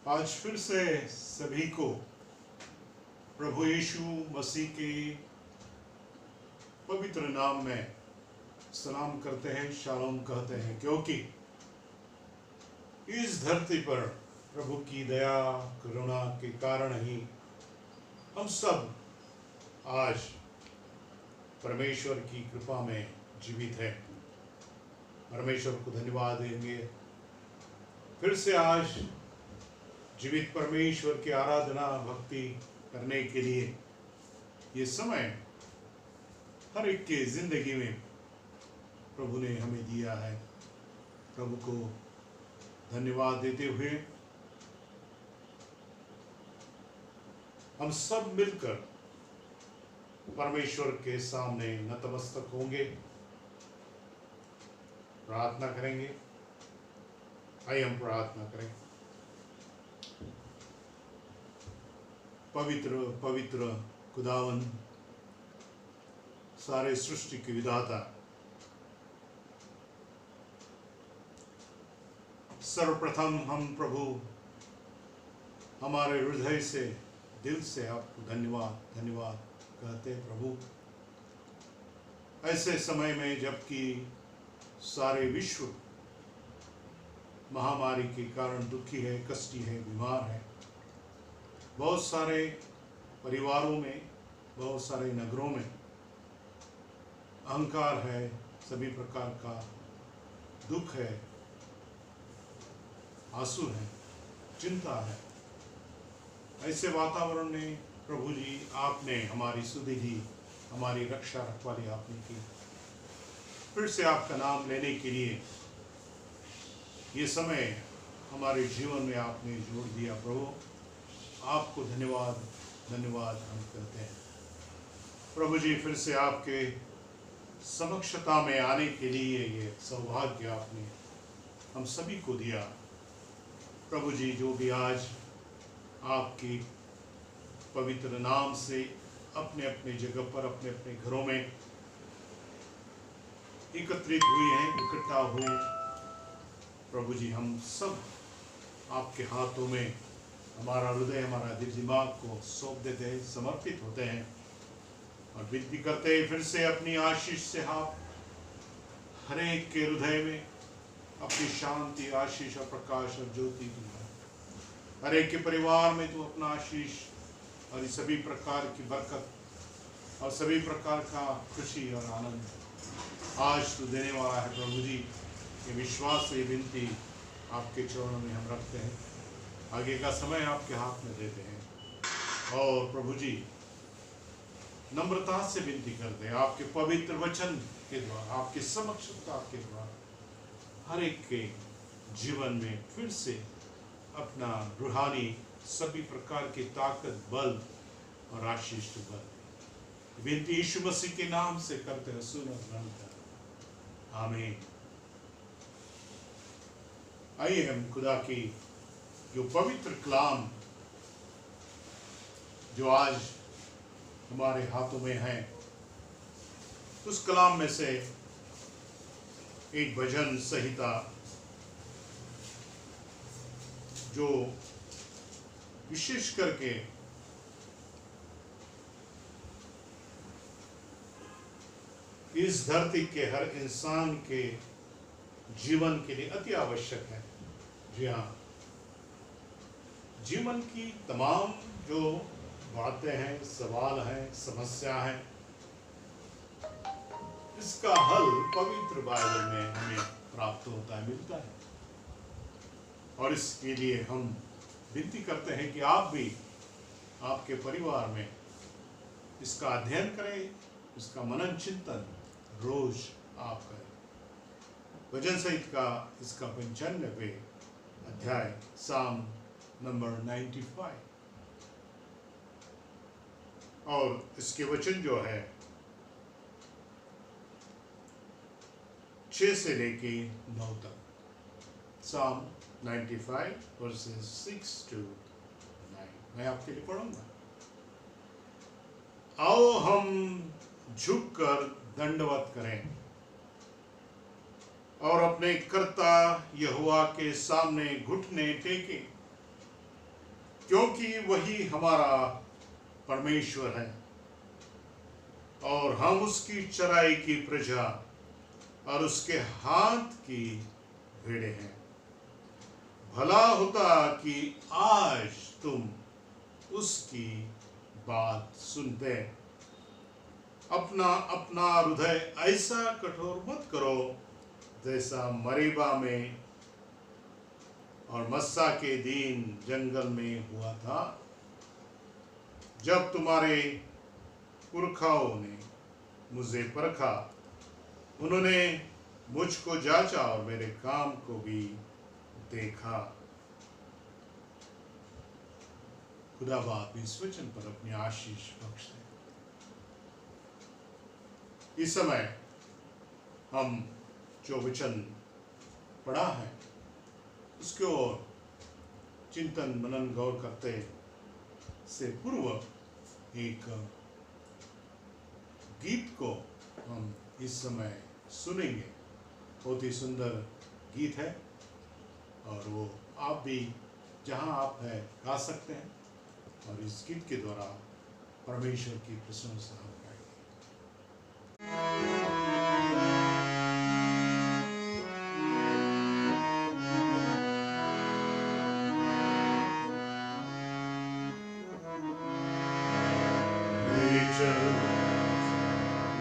आज फिर से सभी को प्रभु यीशु मसीह के पवित्र नाम में सलाम करते हैं, शालोम कहते हैं, क्योंकि इस धरती पर प्रभु की दया करुणा के कारण ही हम सब आज परमेश्वर की कृपा में जीवित हैं। परमेश्वर को धन्यवाद देंगे। फिर से आज जीवित परमेश्वर की आराधना भक्ति करने के लिए ये समय हर एक के जिंदगी में प्रभु ने हमें दिया है। प्रभु को धन्यवाद देते हुए हम सब मिलकर परमेश्वर के सामने नतमस्तक होंगे, प्रार्थना करेंगे। आइए हम प्रार्थना करें। पवित्र पवित्र खुदावन, सारे सृष्टि के विधाता, सर्वप्रथम हम प्रभु हमारे हृदय से दिल से आपको धन्यवाद धन्यवाद कहते हैं। प्रभु ऐसे समय में जबकि सारे विश्व महामारी के कारण दुखी है, कष्टी है, बीमार है, बहुत सारे परिवारों में, बहुत सारे नगरों में अहंकार है, सभी प्रकार का दुख है, आंसू है, चिंता है। ऐसे वातावरण में प्रभु जी आपने हमारी सुधि दी, हमारी रक्षा रखवाली आपने की। फिर से आपका नाम लेने के लिए ये समय हमारे जीवन में आपने जोड़ दिया। प्रभु आपको धन्यवाद धन्यवाद हम कहते हैं। प्रभु जी फिर से आपके समक्षता में आने के लिए ये सौभाग्य आपने हम सभी को दिया। प्रभु जी जो भी आज आपकी पवित्र नाम से अपने अपने जगह पर, अपने अपने घरों में एकत्रित हुए हैं, इकट्ठा हुए, प्रभु जी हम सब आपके हाथों में हमारा हृदय, हमारा दिल दिमाग को सौंप देते हैं, समर्पित होते हैं और विनती करते हैं फिर से अपनी आशीष से आप हर एक के हृदय में अपनी शांति, आशीष और प्रकाश और ज्योति दूंगा। हर एक के परिवार में तू अपना आशीष और इस सभी प्रकार की बरकत और सभी प्रकार का खुशी और आनंद आज तू देने वाला है। प्रभु जी ये विश्वास से विनती आपके चरणों में हम रखते हैं। आगे का समय आपके हाथ में देते हैं और प्रभु जी नम्रता से विनती करते हैं आपके पवित्र वचन के द्वारा, आपके समक्षता के द्वारा हर एक के जीवन में फिर से अपना रूहानी सभी प्रकार की ताकत, बल और आशीष बल विनती यीशु मसीह के नाम से करते हैं। सुन और ग्रहण कर, आमीन। आइए हम खुदा की जो पवित्र कलाम जो आज हमारे हाथों में है, उस कलाम में से एक भजन संहिता जो विशेष करके इस धरती के हर इंसान के जीवन के लिए अति आवश्यक है। जी हाँ, जीवन की तमाम जो बातें हैं, सवाल हैं, समस्या हैं, इसका हल पवित्र बाइबल में हमें प्राप्त होता है, मिलता है। और इसके लिए हम विनती करते हैं कि आप भी आपके परिवार में इसका अध्ययन करें, इसका मनन चिंतन रोज आप करें। भजन संहिता का इसका 95वें अध्याय, साम नंबर 95, और इसके वचन जो है 6 से लेके 9 तक। साम 95 वर्सेस 6 to 9 मैं आपके लिए पढ़ूंगा। आओ हम झुककर दंडवत करें और अपने कर्ता यहोवा के सामने घुटने टेकें। क्योंकि वही हमारा परमेश्वर है और हम उसकी चराई की प्रजा और उसके हाथ की भेड़े हैं। भला होता कि आज तुम उसकी बात सुनते। अपना अपना हृदय ऐसा कठोर मत करो जैसा मरीबा में और मस्सा के दिन जंगल में हुआ था, जब तुम्हारे पुरखाओं ने मुझे परखा। उन्होंने मुझको जांचा और मेरे काम को भी देखा। खुदा बाप इस वचन पर अपनी आशीष बख्शे। इस समय हम जो वचन पढ़ा है उसके ओर चिंतन मनन गौर करते से पूर्व एक गीत को हम इस समय सुनेंगे। बहुत ही सुंदर गीत है और वो आप भी जहां आप है गा सकते हैं और इस गीत के द्वारा परमेश्वर की प्रशंसा हम करेंगे।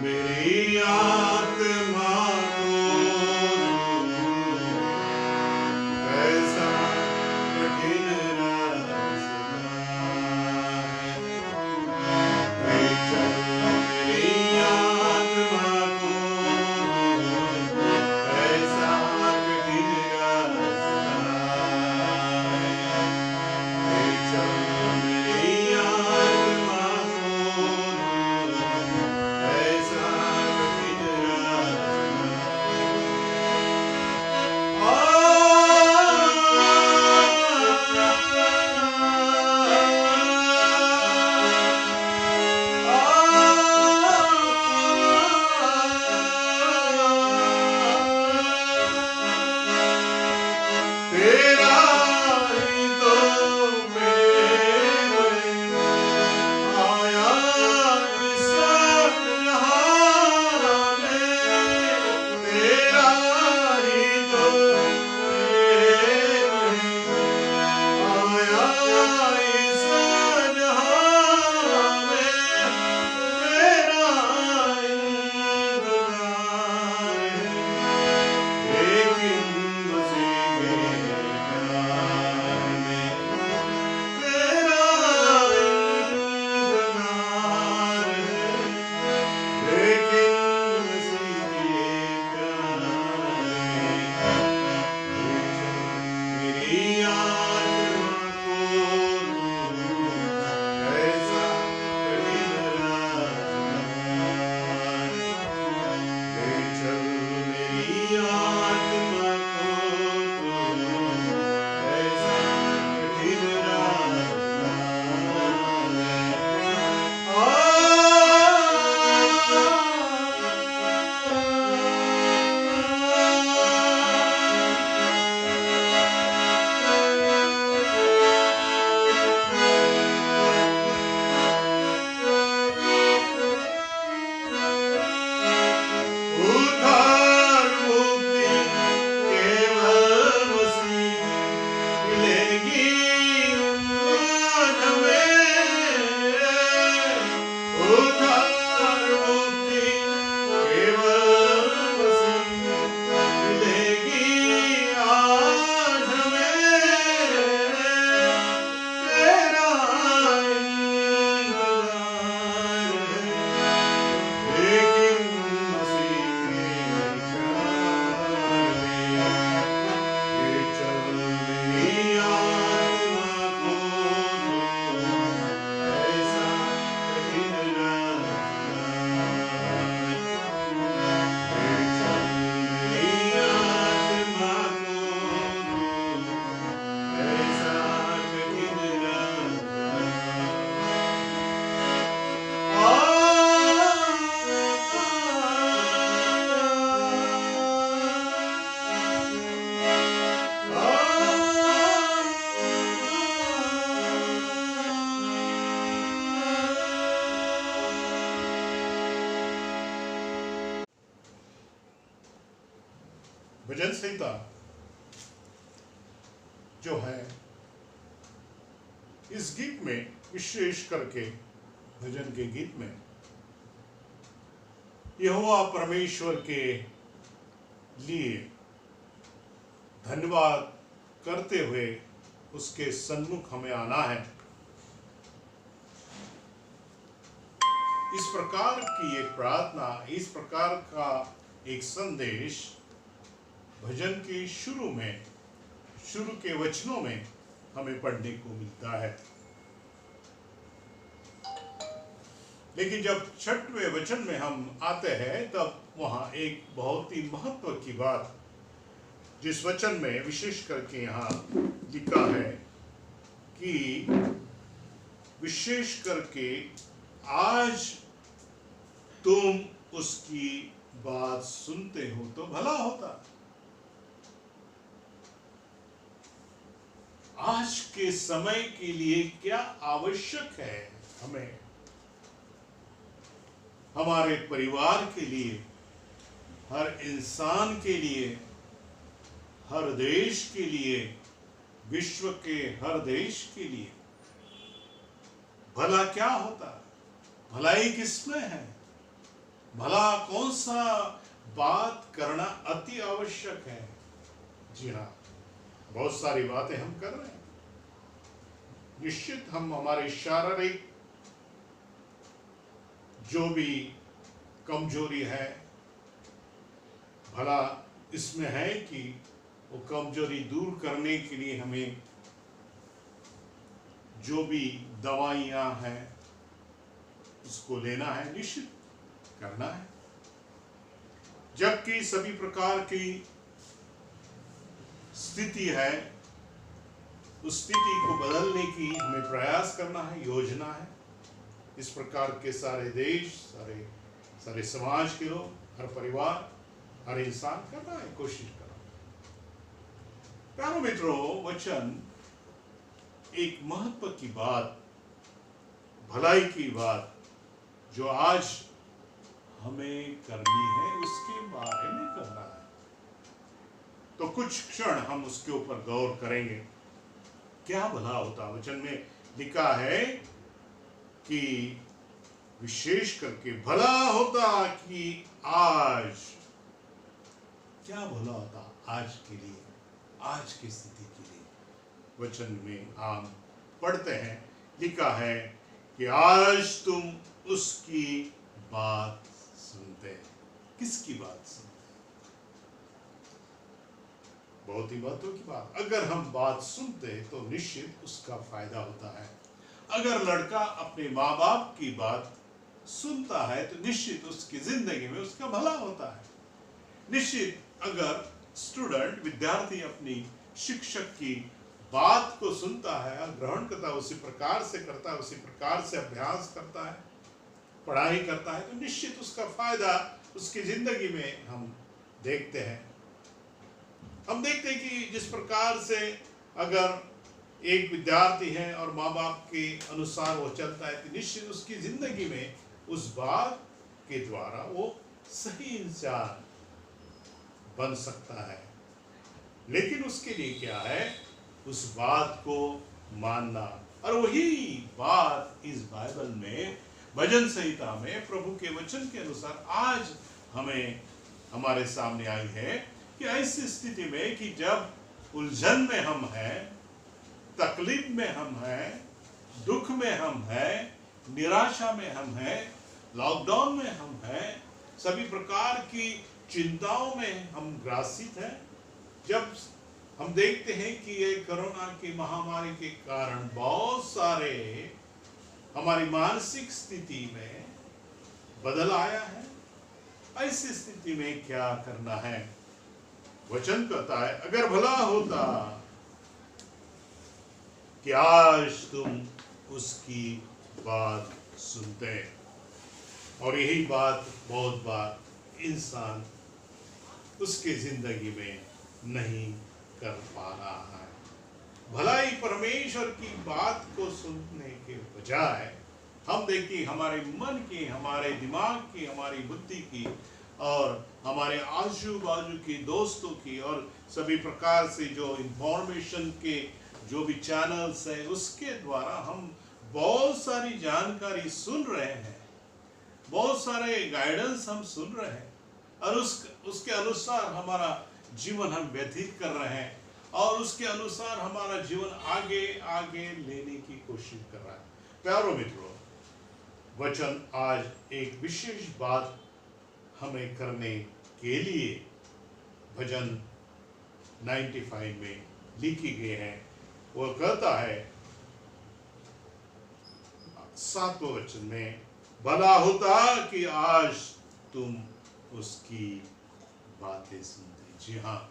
मेरी आत्मा ऐसा कठिन रास्ता है। मेरी आत्मा को ऐसा कठिन रास्ता है। मेरी आत्मा को ऐसा कठिन तेरा ही तो मेरे आया इस जहां में। तेरा ही तो मेरे आया इस जहां में। तेरा इंतजार है लेकिन मुझे संहिता जो है, इस गीत में विशेष करके भजन के गीत में यहोवा परमेश्वर के लिए धन्यवाद करते हुए उसके सन्मुख हमें आना है। इस प्रकार की एक प्रार्थना, इस प्रकार का एक संदेश भजन के शुरू के वचनों में हमें पढ़ने को मिलता है। लेकिन जब 6वें वचन में हम आते हैं तब वहां एक बहुत ही महत्व की बात, जिस वचन में विशेष करके यहाँ लिखा है कि विशेष करके आज तुम उसकी बात सुनते हो तो भला होता। आज के समय के लिए क्या आवश्यक है हमें, हमारे परिवार के लिए, हर इंसान के लिए, हर देश के लिए, विश्व के हर देश के लिए भला क्या होता, भलाई किसमें है, भला कौन सा बात करना अति आवश्यक है। जी हाँ, बहुत सारी बातें हम कर रहे हैं। निश्चित हम हमारे शारीरिक जो भी कमजोरी है, भला इसमें है कि वो कमजोरी दूर करने के लिए हमें जो भी दवाइयां हैं उसको लेना है, निश्चित करना है। जबकि सभी प्रकार की स्थिति है, उस स्थिति को बदलने की हमें प्रयास करना है, योजना है। इस प्रकार के सारे देश, सारे समाज के लोग, हर परिवार, हर इंसान करना है, कोशिश करना। प्यारे मित्रों, वचन एक महत्व की बात, भलाई की बात जो आज हमें करनी है उसके बारे में करना है। तो कुछ क्षण हम उसके ऊपर गौर करेंगे। क्या भला होता, वचन में लिखा है कि विशेष करके भला होता कि आज, क्या भला होता आज के लिए, आज की स्थिति के लिए। वचन में हम पढ़ते हैं, लिखा है कि आज तुम उसकी बात सुनते हैं। किसकी बात सुनते? बहुत ही बातों की बात। अगर हम बात सुनते तो निश्चित उसका फायदा होता है। अगर लड़का अपने माँ बाप की बात सुनता है तो निश्चित उसकी जिंदगी में उसका भला होता है। निश्चित अगर स्टूडेंट, विद्यार्थी अपनी शिक्षक की बात को सुनता है, ग्रहण करता है, उसी प्रकार से करता है, उसी प्रकार से अभ्यास करता है, पढ़ाई करता है, तो निश्चित उसका फायदा उसकी जिंदगी में हम देखते हैं। हम देखते हैं कि जिस प्रकार से अगर एक विद्यार्थी है और माँ बाप के अनुसार वो चलता है तो निश्चित उसकी जिंदगी में उस बात के द्वारा वो सही इंसान बन सकता है। लेकिन उसके लिए क्या है, उस बात को मानना। और वही बात इस बाइबल में, भजन संहिता में प्रभु के वचन के अनुसार आज हमें हमारे सामने आई है कि ऐसी स्थिति में कि जब उलझन में हम हैं, तकलीफ में हम हैं, दुख में हम हैं, निराशा में हम हैं, लॉकडाउन में हम हैं, सभी प्रकार की चिंताओं में हम ग्रासित हैं, जब हम देखते हैं कि ये कोरोना की महामारी के कारण बहुत सारे हमारी मानसिक स्थिति में बदल आया है, ऐसी स्थिति में क्या करना है। वचन कहता है, अगर भला होता कि आज तुम उसकी बात सुनते। और यही बात बहुत बार इंसान उसकी जिंदगी में नहीं कर पा रहा है। भलाई परमेश्वर की बात को सुनने के बजाय हम देखिए हमारे मन की, हमारे दिमाग की, हमारी बुद्धि की और हमारे आजू बाजू की दोस्तों की और सभी प्रकार से जो इंफॉर्मेशन के जो भी चैनल्स है उसके द्वारा हम बहुत सारी जानकारी सुन रहे हैं, बहुत सारे गाइडेंस हम सुन रहे हैं और उसके अनुसार हमारा जीवन हम व्यतीत कर रहे हैं और उसके अनुसार हमारा जीवन आगे आगे लेने की कोशिश कर रहा है। प्यारो मित्रों, वचन आज एक विशेष बात हमें करने के लिए भजन 95 में लिखी गई है। वो कहता है 7वें वचन में, भला होता कि आज तुम उसकी बातें सुनते। जी हाँ,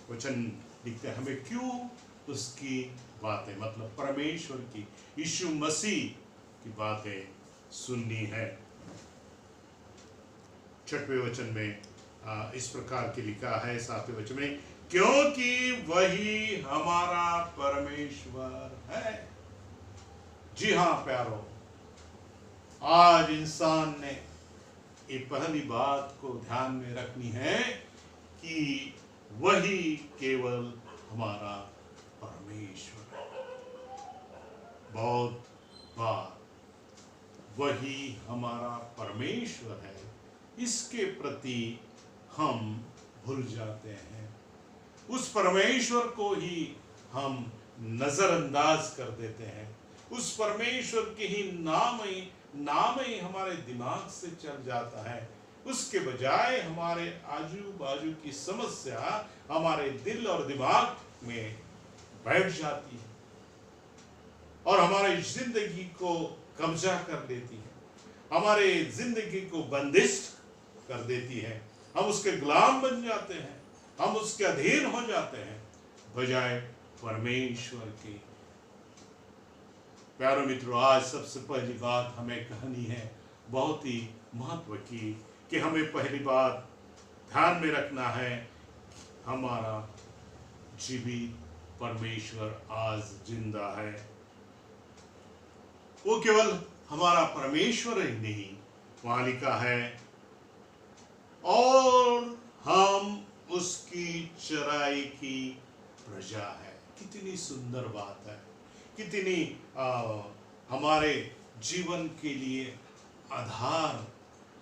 वचन लिखते हैं हमें क्यों उसकी बातें, मतलब परमेश्वर की, यीशु मसीह की बातें सुननी है। 6वें वचन में इस प्रकार की लिखा है, 7वें वचन में, क्योंकि वही हमारा परमेश्वर है। जी हाँ प्यारो, आज इंसान ने ये पहली बात को ध्यान में रखनी है कि वही केवल हमारा परमेश्वर है। बहुत बार वही हमारा परमेश्वर है, इसके प्रति हम भूल जाते हैं। उस परमेश्वर को ही हम नजरअंदाज कर देते हैं। उस परमेश्वर के ही नाम ही हमारे दिमाग से चल जाता है। उसके बजाय हमारे आजू बाजू की समस्या हमारे दिल और दिमाग में बैठ जाती है और हमारी जिंदगी को कब्जा कर लेती है, हमारे जिंदगी को बंदिश कर देती है। हम उसके गुलाम बन जाते हैं, हम उसके अधीन हो जाते हैं बजाय परमेश्वर के। प्यारे मित्रों, आज सबसे पहली बात हमें कहनी है बहुत ही महत्व की, कि हमें पहली बात ध्यान में रखना है, हमारा जीवित परमेश्वर आज जिंदा है। वो केवल हमारा परमेश्वर ही नहीं, वहां लिखा है, और हम उसकी चराई की प्रजा है। कितनी सुंदर बात है, कितनी हमारे जीवन के लिए आधार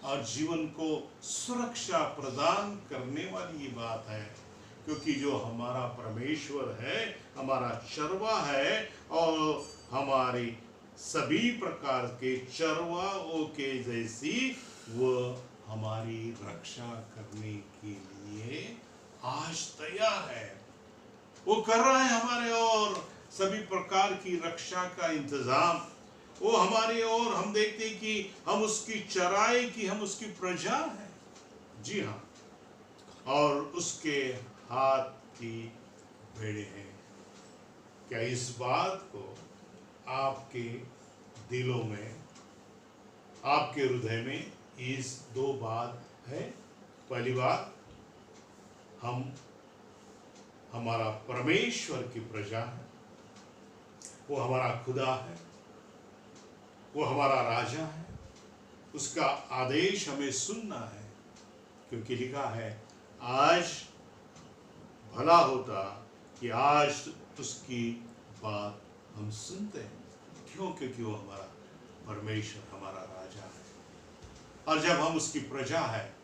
और जीवन को सुरक्षा प्रदान करने वाली ये बात है। क्योंकि जो हमारा परमेश्वर है, हमारा चरवा है और हमारी सभी प्रकार के चरवाओं के जैसी वो हमारी रक्षा करने के लिए आज तैयार है। वो कर रहा है हमारे और सभी प्रकार की रक्षा का इंतजाम। वो हमारे और हम देखते हैं कि हम उसकी चराई की, हम उसकी प्रजा है। जी हाँ, और उसके हाथ की भेड़े हैं। क्या इस बात को आपके दिलों में, आपके हृदय में इस दो बात है? पहली बात, हम हमारा परमेश्वर की प्रजा है, वो हमारा खुदा है, वो हमारा राजा है, उसका आदेश हमें सुनना है। क्योंकि लिखा है, आज भला होता कि आज उसकी बात हम सुनते हैं। क्यों? क्योंकि वो हमारा परमेश्वर, हमारा राजा है। और जब हम उसकी प्रजा है,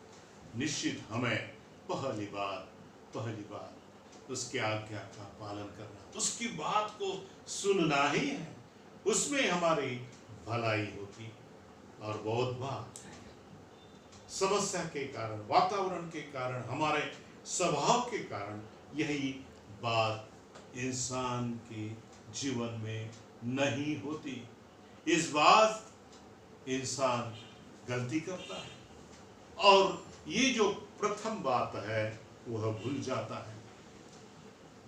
निश्चित हमें पहली बात उसकी आज्ञा का पालन करना, उसकी बात को सुनना ही है। उसमें हमारी भलाई होती। और बहुत बार समस्या के कारण, वातावरण के कारण, हमारे स्वभाव के कारण यही बात इंसान के जीवन में नहीं होती। इस बात इंसान गलती करता है और ये जो प्रथम बात है वह भूल जाता है।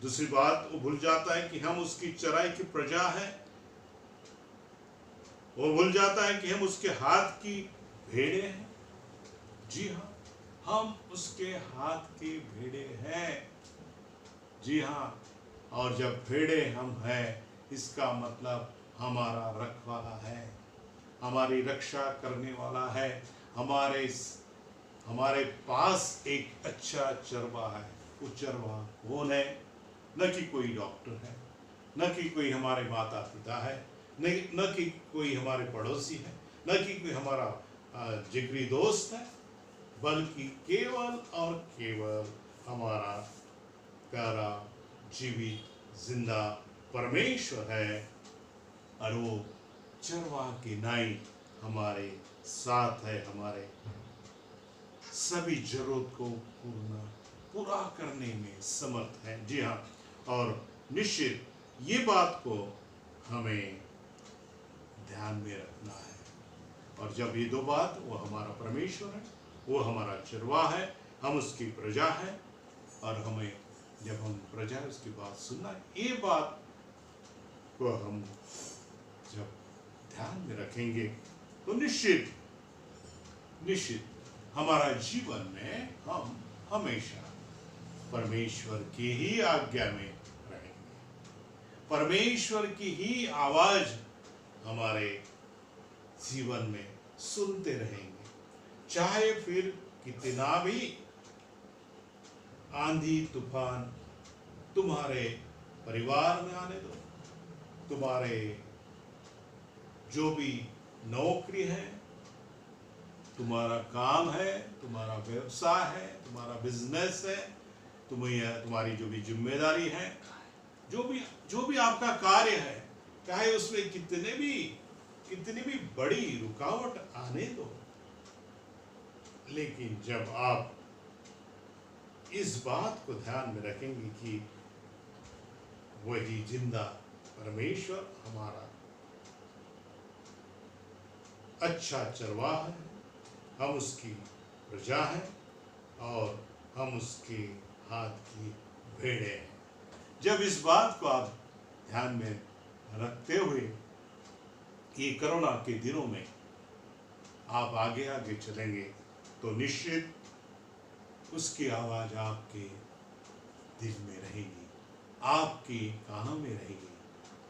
दूसरी बात, वो भूल जाता है कि हम उसकी चराई की प्रजा है। वो भूल जाता है कि हम उसके हाथ की भेड़े हैं। जी हाँ, हम उसके हाथ के भेड़े हैं। जी हाँ, और जब भेड़े हम हैं, इसका मतलब हमारा रखवाला है, हमारी रक्षा करने वाला है, हमारे हमारे पास एक अच्छा चरवा है। वो चरवा कौन है? न कि कोई डॉक्टर है, न कि कोई हमारे माता पिता है, न कि कोई हमारे पड़ोसी है, न कि कोई हमारा जिगरी दोस्त है, बल्कि केवल और केवल हमारा प्यारा जीवित जिंदा परमेश्वर है। और वो चरवाह के नाई हमारे साथ है, हमारे सभी जरूरत को पूरा करने में समर्थ है। जी हाँ, और निश्चित ये बात को हमें ध्यान में रखना है। और जब ये दो बात, वो हमारा परमेश्वर है, वो हमारा चरवाह है, हम उसकी प्रजा है, और हमें जब हम प्रजा है उसकी बात सुनना है, ये बात को हम जब ध्यान में रखेंगे तो निश्चित हमारा जीवन में हम हमेशा परमेश्वर की ही आज्ञा में रहेंगे, परमेश्वर की ही आवाज हमारे जीवन में सुनते रहेंगे। चाहे फिर कितना भी आंधी तूफान तुम्हारे परिवार में आने दो, तुम्हारे जो भी नौकरी है, तुम्हारा काम है, तुम्हारा व्यवसाय है, तुम्हारा बिजनेस है, तुम्हारी जो भी जिम्मेदारी है, जो भी आपका कार्य है, चाहे उसमें कितनी भी बड़ी रुकावट आने दो, लेकिन जब आप इस बात को ध्यान में रखेंगे कि वही जिंदा परमेश्वर हमारा अच्छा चरवाह है, हम उसकी प्रजा हैं और हम उसके हाथ की भेड़ें हैं। जब इस बात को आप ध्यान में रखते हुए ये कोरोना के दिनों में आप आगे आगे चलेंगे तो निश्चित उसकी आवाज आपके दिल में रहेगी, आपके कानों में रहेगी,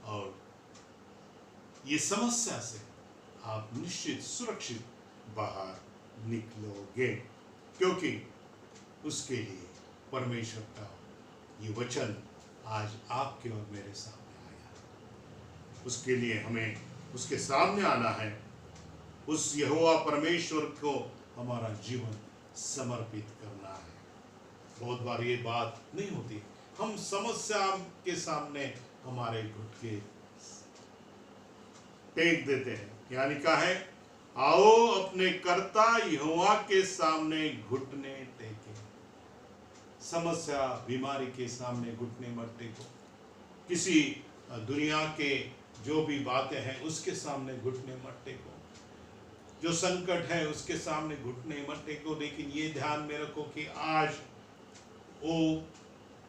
और ये समस्या से आप निश्चित सुरक्षित बाहर निकलोगे, क्योंकि उसके लिए परमेश्वर का ये वचन आज आपके और मेरे सामने आया है। उसके लिए हमें उसके सामने आना है, उस यहोवा परमेश्वर को हमारा जीवन समर्पित करना है। बहुत बार ये बात नहीं होती, हम समस्या के सामने हमारे घुटने टेक देते हैं, यानी क्या है, आओ अपने कर्ता यहोवा के सामने घुटने टेके। समस्या बीमारी के सामने घुटने मत टेको, किसी दुनिया के जो भी बातें हैं उसके सामने घुटने मत टेको, जो संकट है उसके सामने घुटने मत टेको। लेकिन ये ध्यान में रखो कि आज वो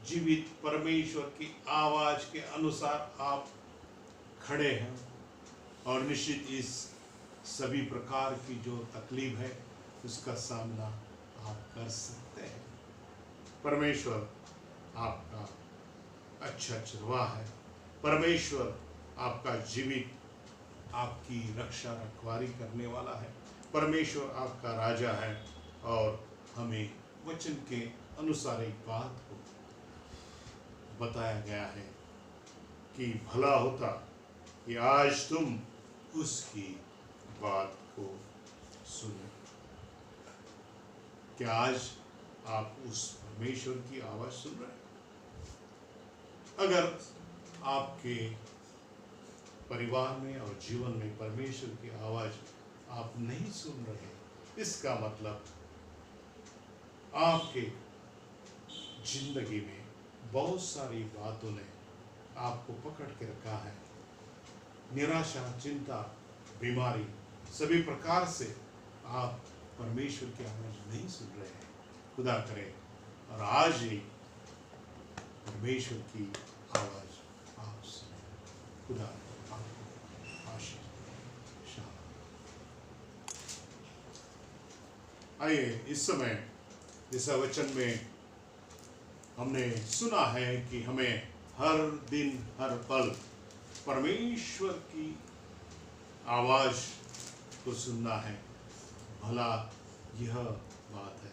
जीवित परमेश्वर की आवाज के अनुसार आप खड़े हैं, और निश्चित इस सभी प्रकार की जो तकलीफ है उसका सामना आप कर सकते हैं। परमेश्वर आपका अच्छा चरवाह है, परमेश्वर आपका जीवित आपकी रक्षा रखवारी करने वाला है, परमेश्वर आपका राजा है, और हमें वचन के अनुसार एक बात को बताया गया है कि भला होता कि आज तुम उसकी बात को सुनो। क्या आज आप उस परमेश्वर की आवाज सुन रहे हैं? अगर आपके परिवार में और जीवन में परमेश्वर की आवाज आप नहीं सुन रहे, इसका मतलब आपके जिंदगी में बहुत सारी बातों ने आपको पकड़ के रखा है। निराशा, चिंता, बीमारी, सभी प्रकार से आप परमेश्वर की आवाज नहीं सुन रहे हैं। खुदा करे और आज ही परमेश्वर की आवाज आप सुने। खुदा आपको आशीष दे। आइए, इस समय इस वचन में हमने सुना है कि हमें हर दिन हर पल परमेश्वर की आवाज को सुनना है। भला यह बात है।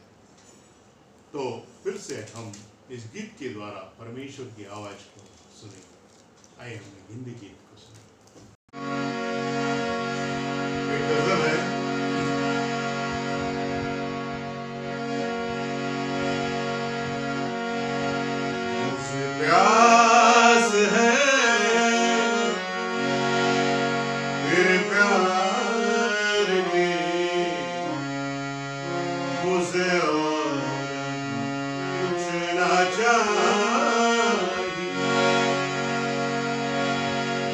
तो फिर से हम इस गीत के द्वारा परमेश्वर की आवाज को सुनेंगे। आइए हम हिंदी गीत को सुनें। एक गजल है, मुझे प्यास है तेरे प्यार की, मुझे और कुछ ना चाहिए।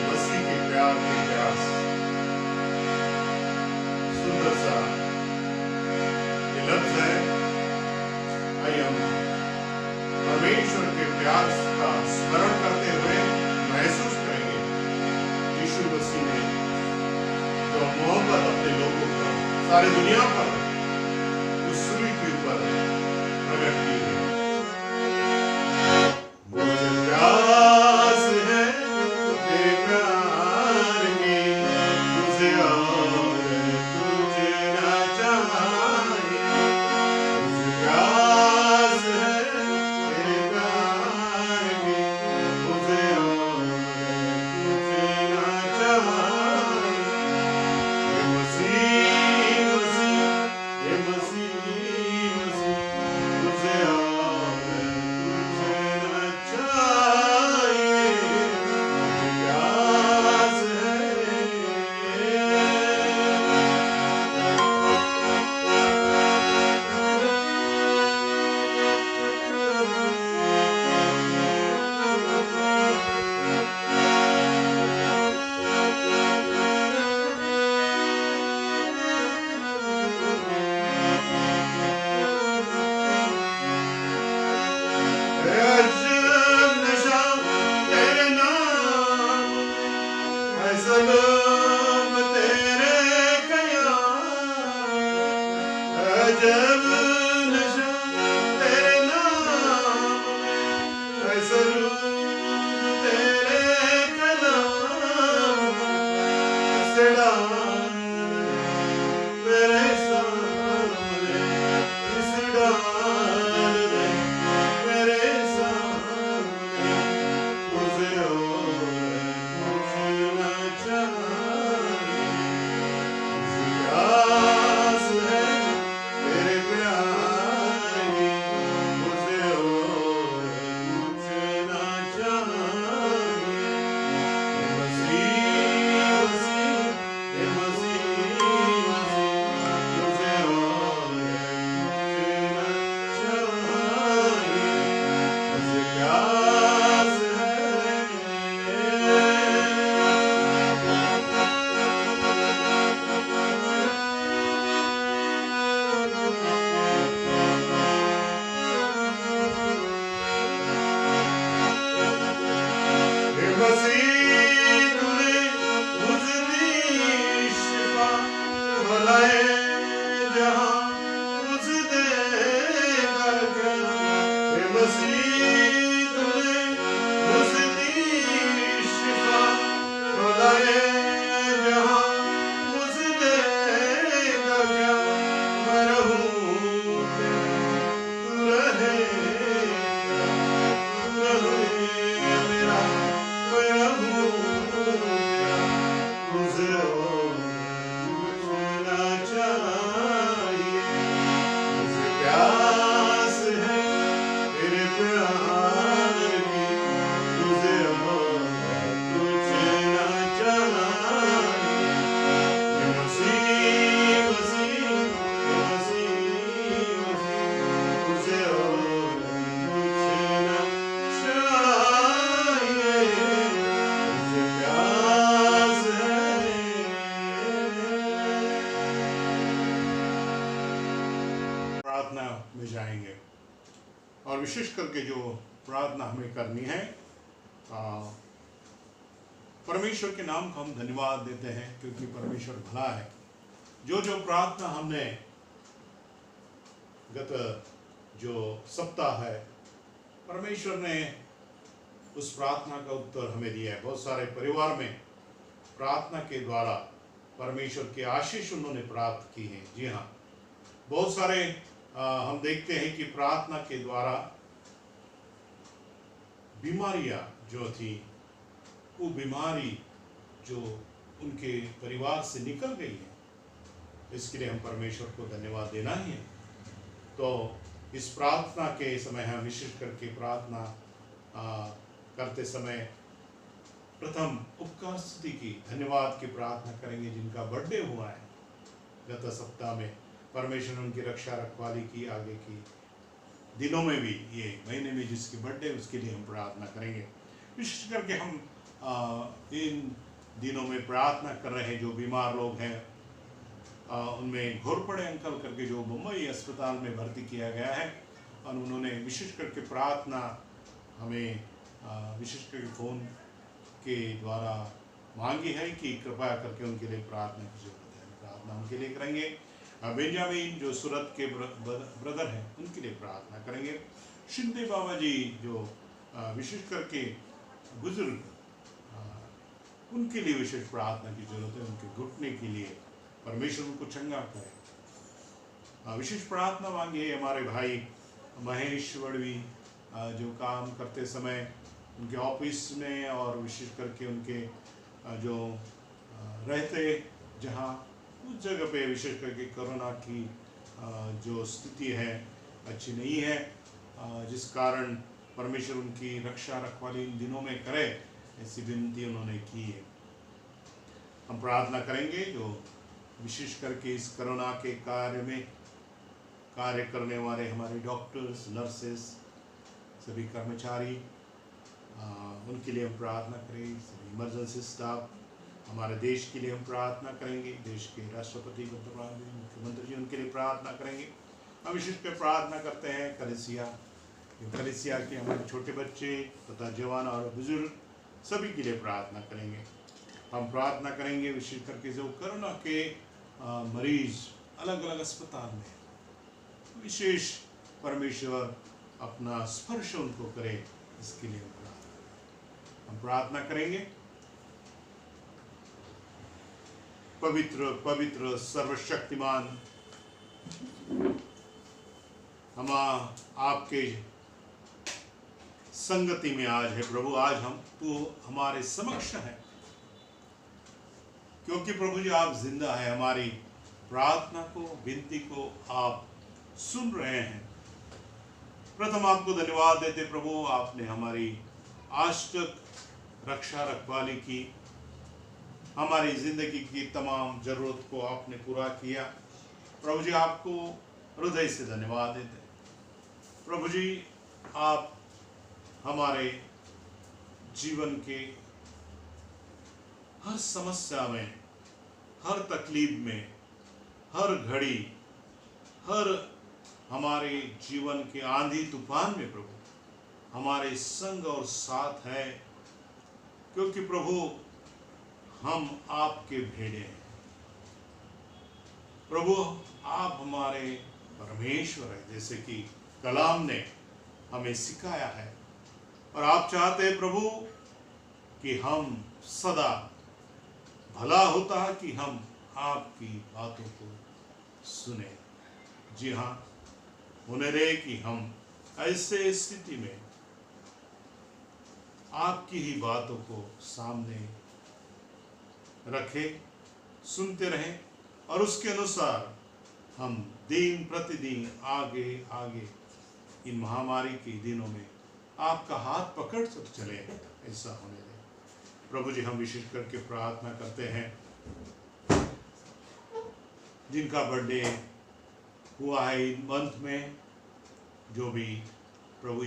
मसीह के प्यार की प्यास, सुंदर सा ये लफ्ज है। आइए हम परमेश्वर के प्यार का स्मरण करते हुए महसूस करेंगे यीशु मसीह ने जो मोहब्बत अपने लोगों पर, सारी दुनिया पर उस सूली के ऊपर प्रकट की है। मुझे प्यास है तेरे प्यार की, मुझे और कुछ ना चाहिए। मुझे प्यास है तेरे प्यार की, मुझे और कुछ ना चाहिए। ये मसीह मसीह, ये मसीह मसीह, मुझे और कुछ ना चाहिए। मुझे प्यास है। अजब नशा तेरे नाम में, है सलाम तेरे कयाम। अजब नशा तेरे नाम में, है सलाम तेरे कलाम। से डाल मेरे सामने, इस डाल दे मेरे सामने, मुझे और कुछ ना चाहिए। मुझे प्यास है तेरे प्यार की, मुझे और कुछ ना चाहिए। ये मसीह मसीह, ये मसीह मसीह, मुझे और कुछ ना चाहिए। मुझे प्यास है। हे मसीह तूने मुझे दी शिफा, भलाए जहां मुझे देगा क्या। हे मसीह तूने मुझे दी शिफा, भलाए जहां मुझे देगा क्या। मैं रहूं तेरा, तू रहेगा, तू रहे मेरा, मैं रहूं तेरा, मुझे और कुछ ना चाहिए। मुझे प्यास है तेरे प्यार की, मुझे और कुछ ना चाहिए। ये मसीह मसीह, ये मसीह मसीह, मुझे और कुछ ना चाहिए। मुझे प्यास है। प्रार्थना में जाएंगे और विशेष करके जो प्रार्थना हमें करनी है, परमेश्वर के नाम को हम धन्यवाद देते हैं क्योंकि परमेश्वर भला है। जो जो प्रार्थना हमने गत जो सप्ताह है, परमेश्वर ने उस प्रार्थना का उत्तर हमें दिया है। बहुत सारे परिवार में प्रार्थना के द्वारा परमेश्वर के आशीष उन्होंने प्राप्त की हैं। जी हाँ, बहुत सारे हम देखते हैं कि प्रार्थना के द्वारा बीमारियां जो थी, वो बीमारी जो उनके परिवार से निकल गई है, इसके लिए हम परमेश्वर को धन्यवाद देना ही है। तो इस प्रार्थना के समय हम विशेष करके प्रार्थना करते समय प्रथम उपकार स्तुति की, धन्यवाद की प्रार्थना करेंगे जिनका बर्थडे हुआ है गत सप्ताह में। परमेश्वर उनकी रक्षा रखवाली की, आगे की दिनों में भी, ये महीने में जिसकी बर्थडे उसके लिए हम प्रार्थना करेंगे। विशेष करके हम इन दिनों में प्रार्थना कर रहे हैं जो बीमार लोग हैं, उनमें घोरपड़े अंकल करके जो मुंबई अस्पताल में भर्ती किया गया है, और उन्होंने विशेष करके प्रार्थना हमें विशेष करके फ़ोन के द्वारा मांगी है कि कृपया करके उनके लिए प्रार्थना की जरूरत है। प्रार्थना उनके लिए करेंगे। बेंजामिन जो सूरत के ब्रदर हैं, उनके लिए प्रार्थना करेंगे। शिंदे बाबा जी जो विशेष करके बुजुर्ग, उनके लिए विशेष प्रार्थना की जरूरत है। उनके घुटने के लिए परमेश्वर उनको चंगा करे। विशेष प्रार्थना मांगिए हमारे भाई महेश वड़वी, जो काम करते समय उनके ऑफिस में और विशेष करके उनके जो रहते जहाँ, उस जगह पे विशेष करके कोरोना की जो स्थिति है अच्छी नहीं है, जिस कारण परमेश्वर उनकी रक्षा रखवाली इन दिनों में करे, ऐसी विनती उन्होंने की है। हम प्रार्थना करेंगे जो विशेष करके इस कोरोना के कार्य में कार्य करने वाले हमारे डॉक्टर्स, नर्सेस, सभी कर्मचारी, उनके लिए हम प्रार्थना करेंगे। सभी इमरजेंसी स्टाफ, हमारे देश के लिए हम प्रार्थना करेंगे। देश के राष्ट्रपति, मुख्यमंत्री जी, उनके लिए प्रार्थना करेंगे। हम विशेष कर प्रार्थना करते हैं कलीसिया के हमारे छोटे बच्चे तथा जवान और बुजुर्ग, सभी के लिए प्रार्थना करेंगे। हम प्रार्थना करेंगे विशेष करके जो कोरोना के मरीज अलग अलग अस्पताल में, विशेष परमेश्वर अपना स्पर्श उनको करे, इसके लिए हम प्रार्थना करेंगे। पवित्र पवित्र सर्वशक्तिमान हम आपके संगति में आज है प्रभु। आज हम तो हमारे समक्ष है, क्योंकि प्रभु जी आप जिंदा है। हमारी प्रार्थना को, विनती को आप सुन रहे हैं। प्रथम आपको धन्यवाद देते प्रभु, आपने हमारी आज तक रक्षा रखवाली की, हमारी जिंदगी की तमाम जरूरत को आपने पूरा किया। प्रभु जी आपको हृदय से धन्यवाद देते। प्रभु जी आप हमारे जीवन के हर समस्या में, हर तकलीफ में, हर घड़ी, हर हमारे जीवन के आंधी तूफान में प्रभु हमारे संग और साथ है, क्योंकि प्रभु हम आपके भेड़े हैं। प्रभु आप हमारे परमेश्वर है, जैसे कि कलाम ने हमें सिखाया है। और आप चाहते हैं प्रभु कि हम सदा, भला होता है कि हम आपकी बातों को सुने। जी हाँ, होने रहे कि हम ऐसे स्थिति में आपकी ही बातों को सामने रखें, सुनते रहें, और उसके अनुसार हम दिन प्रतिदिन आगे आगे इन महामारी के दिनों में आपका हाथ पकड़ कर चले, ऐसा होने दें। प्रभु जी हम विशेष करके प्रार्थना करते हैं जिनका बर्थडे हुआ है इन मंथ में, जो भी प्रभु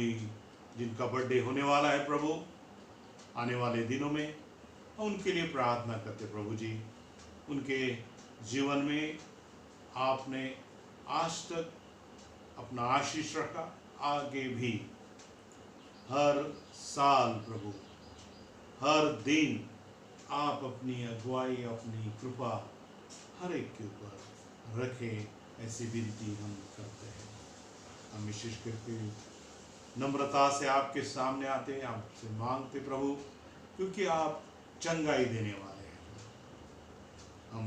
जिनका बर्थडे होने वाला है प्रभु आने वाले दिनों में, उनके लिए प्रार्थना करते प्रभु जी। उनके जीवन में आपने आज तक अपना आशीष रखा, आगे भी हर साल प्रभु, हर दिन आप अपनी अगुवाई, अपनी कृपा हर एक के ऊपर रखें, ऐसी विनती हम करते हैं। हम विशेष करके नम्रता से आपके सामने आते हैं, आपसे मांगते प्रभु, क्योंकि आप चंगाई देने वाले हैं। हम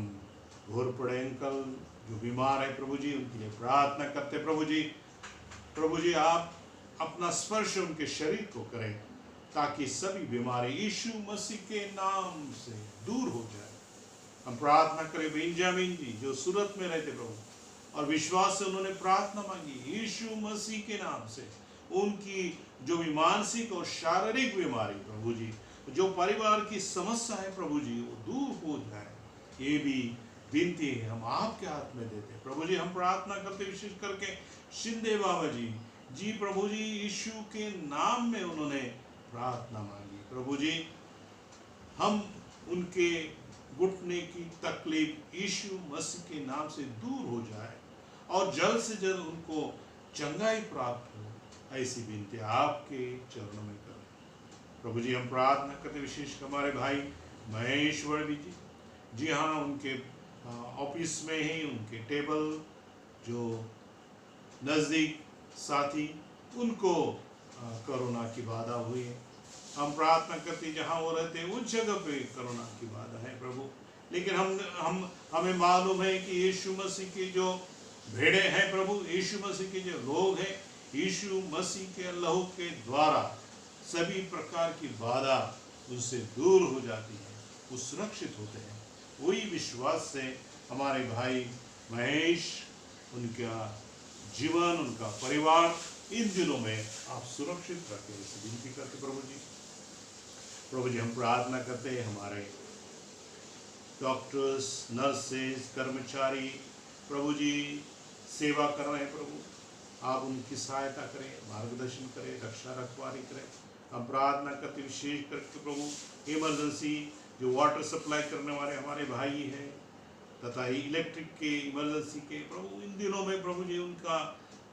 घोर पड़े अंकल जो बीमार है प्रभु जी उनके लिए प्रार्थना करते प्रभु जी। प्रभु जी आप अपना स्पर्श उनके शरीर को करें ताकि सभी बीमारी यीशु मसीह के नाम से दूर हो जाए। हम प्रार्थना करें बेंजामिन जी जो सूरत में रहते प्रभु और विश्वास से उन्होंने प्रार्थना मांगी यीशु मसीह के नाम से उनकी जो भी मानसिक और शारीरिक बीमारी प्रभु जी जो परिवार की समस्या है प्रभु जी वो दूर हो जाए, ये भी विनती है हम आपके हाथ में देते प्रभु जी। हम प्रार्थना करते विशेष करके शिंदे बाबा जी प्रभु जी यीशु के नाम में उन्होंने प्रार्थना मांगी प्रभु जी। हम उनके घुटने की तकलीफ यीशु मसीह के नाम से दूर हो जाए और जल्द से जल्द उनको चंगाई प्राप्त हो, ऐसी विनती आपके चरणों में करें प्रभु जी। हम प्रार्थना करते विशेष हमारे भाई महेश्वर जी हाँ उनके ऑफिस में ही उनके टेबल जो नज़दीक साथी उनको कोरोना की बाधा हुई है। हम प्रार्थना करते जहाँ वो रहते हैं उस जगह पे कोरोना की बाधा है प्रभु, लेकिन हमें मालूम है कि यीशु मसीह की जो भेड़े हैं प्रभु, यीशु मसीह के जो लोग हैं, यीशु मसीह के लहू के द्वारा सभी प्रकार की बाधा उनसे दूर हो जाती है, वो सुरक्षित होते हैं। वही विश्वास से हमारे भाई महेश उनका जीवन उनका परिवार इन दिनों में आप सुरक्षित रखें इसे विनती करते प्रभु जी। प्रभु जी हम प्रार्थना करते हैं हमारे डॉक्टर्स नर्सेस कर्मचारी प्रभु जी सेवा कर रहे हैं प्रभु, आप उनकी सहायता करें, मार्गदर्शन करें, रक्षा रखवारी करें। हम प्रार्थना करते विशेष करके प्रभु इमरजेंसी जो वाटर सप्लाई करने वाले हमारे भाई हैं तथा इलेक्ट्रिक के इमरजेंसी के प्रभु इन दिनों में प्रभु जी उनका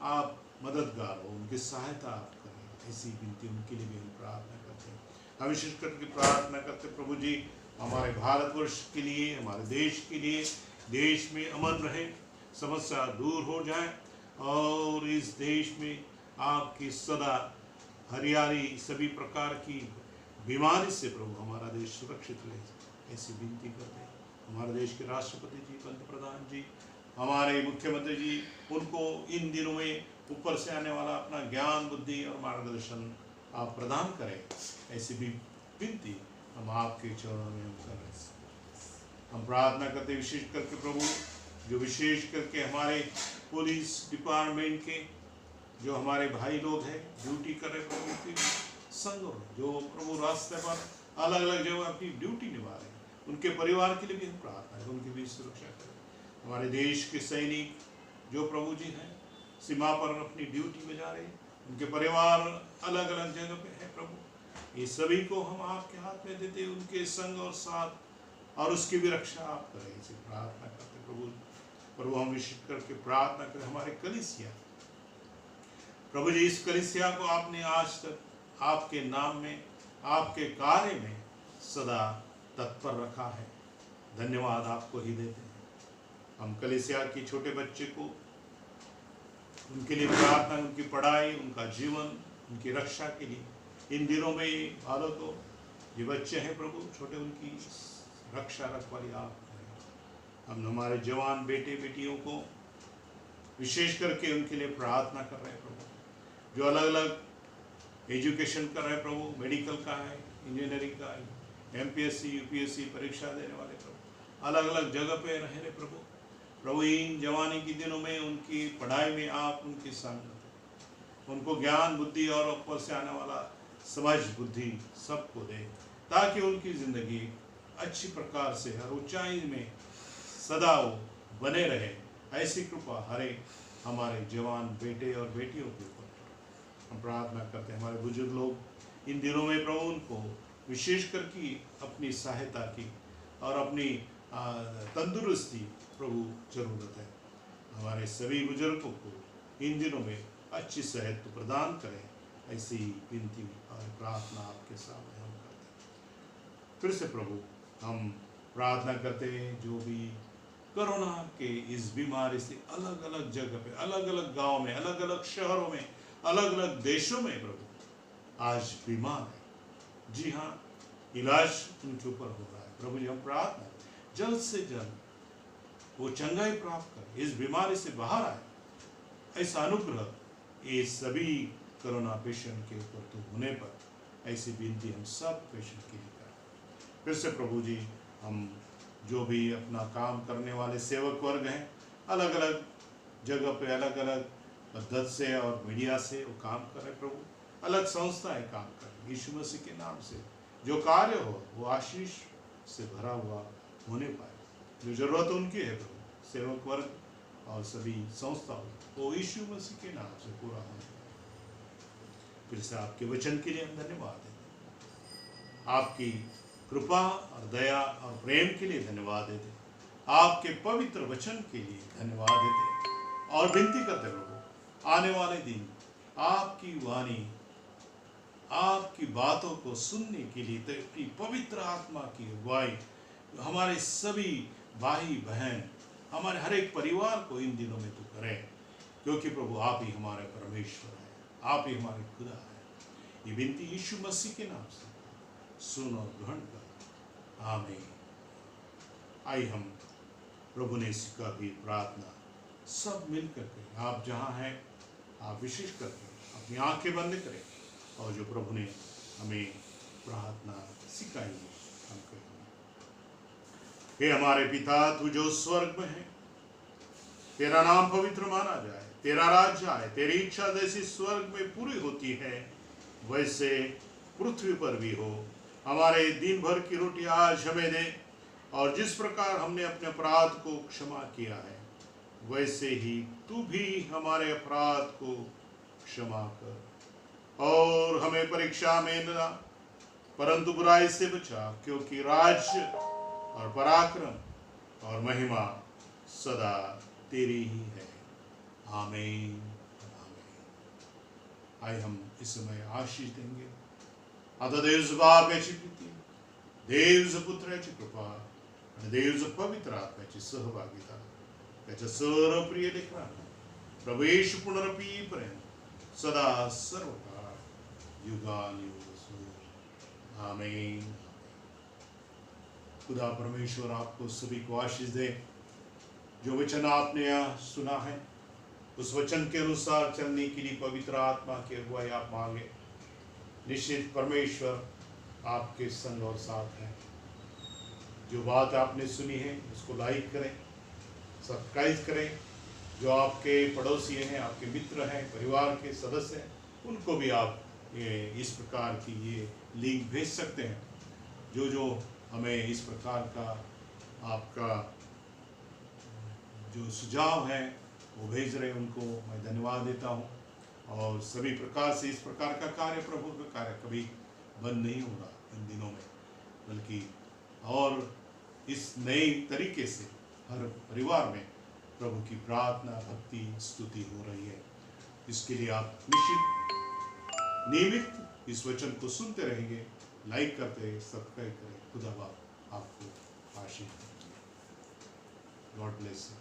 आप मददगार हो, उनकी सहायता आप करें, ऐसी विनती उनके लिए भी हम प्रार्थना करते हैं। हम विशेष करके प्रार्थना करते प्रभु जी हमारे भारतवर्ष के लिए, हमारे देश के लिए, देश में अमन रहे, समस्या दूर हो जाए और इस देश में आपकी सदा हरियाली सभी प्रकार की बीमारी से प्रभु हमारा देश सुरक्षित रहे, ऐसी विनती करते हैं। हमारे देश के राष्ट्रपति जी, पंत प्रधान जी, हमारे मुख्यमंत्री जी, उनको इन दिनों में ऊपर से आने वाला अपना ज्ञान बुद्धि और मार्गदर्शन आप प्रदान करें, ऐसी भी विनती हम आपके चरणों में हम कर रहे हैं। हम प्रार्थना करते विशेष करके प्रभु जो विशेष करके हमारे पुलिस डिपार्टमेंट के जो हमारे भाई लोग हैं ड्यूटी कर रहे प्रभु की संग जो प्रभु रास्ते पर अलग अलग जगह अपनी ड्यूटी निभा रहे हैं, उनके परिवार के लिए भी हम प्रार्थना करें, उनकी भी सुरक्षा करें। हमारे देश के सैनिक जो प्रभु जी हैं सीमा पर अपनी ड्यूटी में जा रहे हैं, उनके परिवार अलग अलग जगह पे है प्रभु, ये सभी को हम आपके हाथ में देते, उनके संग और साथ और उसकी भी रक्षा आप करें, इसे प्रार्थना करते प्रभु। हम विशेष करके प्रार्थना करें हमारे कलीसिया प्रभु जी, इस कलीसिया को आपने आज तक आपके नाम में आपके कार्य में सदा तत्पर रखा है, धन्यवाद आपको ही देते हैं। हम कलीसिया की छोटे बच्चे को उनके लिए प्रार्थना, उनकी पढ़ाई, उनका जीवन, उनकी रक्षा के लिए इन दिनों में भालो तो ये बच्चे हैं प्रभु छोटे, उनकी रक्षा रखवाली आप करें। हम हमारे जवान बेटे बेटियों को विशेष करके उनके लिए प्रार्थना कर रहे हैं प्रभु, जो अलग अलग एजुकेशन कर रहे हैं प्रभु, मेडिकल का है, इंजीनियरिंग का है, MPSC UPSC परीक्षा देने वाले प्रभु अलग अलग जगह पे रह रहे प्रभु इन जवानी के दिनों में उनकी पढ़ाई में आप उनके संग उनको ज्ञान बुद्धि और ऊपर से आने वाला समझ बुद्धि सबको दे, ताकि उनकी ज़िंदगी अच्छी प्रकार से हर ऊंचाई में सदा वो बने रहे, ऐसी कृपा हरे हमारे जवान बेटे और बेटियों के ऊपर हम प्रार्थना करते हैं। हमारे बुजुर्ग लोग इन दिनों में प्रभु उनको विशेष करके अपनी सहायता की और अपनी तंदुरुस्ती प्रभु जरूरत है। हमारे सभी बुजुर्गों को इन दिनों में अच्छी सेहत प्रदान करें, ऐसी विनती और प्रार्थना आपके सामने हम करते हैं। फिर से प्रभु हम प्रार्थना करते हैं जो भी कोरोना के इस बीमारी से अलग अलग जगह पे, अलग अलग गांव में, अलग अलग शहरों में, अलग अलग देशों में प्रभु आज बीमार है, जी हाँ इलाज उनके ऊपर हो रहा है प्रभु जी। हम प्रार्थना जल्द से जल्द वो चंगाई प्राप्त करे, इस बीमारी से बाहर आए, ऐसा अनुग्रह ये सभी कोरोना पेशेंट के ऊपर तो होने पर ऐसी विनती हम सब पेशेंट के लिए करें। फिर से प्रभु जी, हम जो भी अपना काम करने वाले सेवक वर्ग हैं, अलग अलग जगह पे अलग अलग पद्धत से और मीडिया से वो काम कर रहे प्रभु, अलग संस्थाएं काम कर रहे, यीशु मसीह के नाम से जो कार्य हो वो आशीष से भरा हुआ होने पाए। जो जरूरत उनकी है प्रभु, सेवक वर्ग और सभी संस्थाओं, वो यीशु मसीह के नाम से पूरा होने पाए। फिर से आपके वचन के लिए हम धन्यवाद देते, आपकी कृपा और दया और प्रेम के लिए धन्यवाद देते, आपके पवित्र वचन के लिए धन्यवाद देते और विनती करते प्रभु, आने वाले दिन आपकी वाणी, आपकी बातों को सुनने के लिए तेरी पवित्र आत्मा की अगुवाई हमारे सभी भाई बहन, हमारे हर एक परिवार को इन दिनों में तू करे, क्योंकि प्रभु आप ही हमारे परमेश्वर हैं, आप ही हमारे खुदा है। ये विनती यीशु मसीह के नाम से सुन और ग्रहण कर, आमीन। आइए हम प्रभु ने सिखा भी प्रार्थना सब मिलकर करें। आप जहाँ हैं आप विशेष करके अपनी आंखें बंद करें और जो प्रभु ने हमें प्रार्थना सिखाई है हम करें। हे हमारे पिता, तू जो स्वर्ग में है, तेरा नाम पवित्र माना जाए, तेरा राज्य आए, तेरी इच्छा जैसी स्वर्ग में पूरी होती है वैसे पृथ्वी पर भी हो। हमारे दिन भर की रोटी आज हमें दे, और जिस प्रकार हमने अपने अपराध को क्षमा किया है वैसे ही तू भी हमारे अपराध को क्षमा कर, और हमें परीक्षा में न ला परंतु बुराई से बचा, क्योंकि राज्य और पराक्रम और महिमा सदा तेरी ही है। आमीन। आइए हम इस समय आशीष देंगे। आता देव बापाची प्रीती, देव पुत्राची कृपा आणि देव पवित्र आत्म्याची सहभागिता त्याच्या सर्व प्रिय लेकरांना प्रवेश पुनरपीपर्यंत सदा सर्वकाळ युगानुयुग असो। आमीन। खुदा परमेश्वर आपको सभी को आशीष दे। जो वचन आपने यहाँ सुना है उस वचन के अनुसार चलने के लिए पवित्र आत्मा की अगुवाई आप मांगे। निश्चित परमेश्वर आपके संग और साथ है। जो बात आपने सुनी है उसको लाइक करें, सब्सक्राइब करें। जो आपके पड़ोसी हैं, आपके मित्र हैं, परिवार के सदस्य हैं, उनको भी आप इस प्रकार की ये लिंक भेज सकते हैं। जो हमें इस प्रकार का आपका जो सुझाव है वो भेज रहे हैं, उनको मैं धन्यवाद देता हूँ। और सभी प्रकार से इस प्रकार का कार्य, प्रभु का कार्य कभी बंद नहीं होगा इन दिनों में, बल्कि और इस नए तरीके से हर परिवार में प्रभु की प्रार्थना, भक्ति, स्तुति हो रही है। इसके लिए आप नियमित इस वचन को सुनते रहेंगे, लाइक करते रहे, सब्सक्राइब करें। खुदा बाप आपको आशीष दे। God bless you.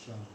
शाम।